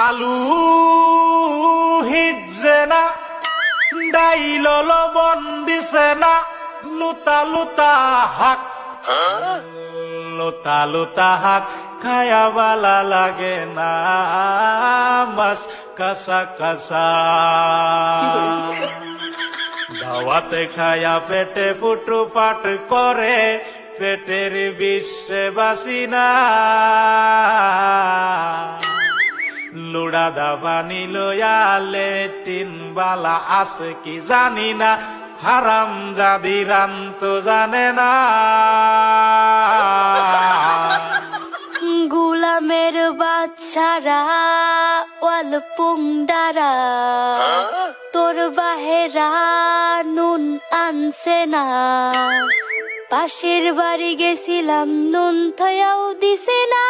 আলু হিজছে না, ডাইল লবণ দিছে না, লুতা লুতা হাক, লুতা লুতা হাক খায়া বালা লাগে না, মাছ কাঁচা কাঁচা। দাওয়াতে খায়া পেটে ফুটু পাট করে, পেটের বিশ্বে বাসি না। লুড়া দাবানি লয়া লেটিন বালা আছে কি জানি না, হারাম জাদি রান তো জানে না। গুলামের বাচ্চারা ওয়াল পুংডারা, তোর বাহেরা নুন আনছে না। পাশের বাড়ি গেছিলাম নুন থয়াও দিছে না।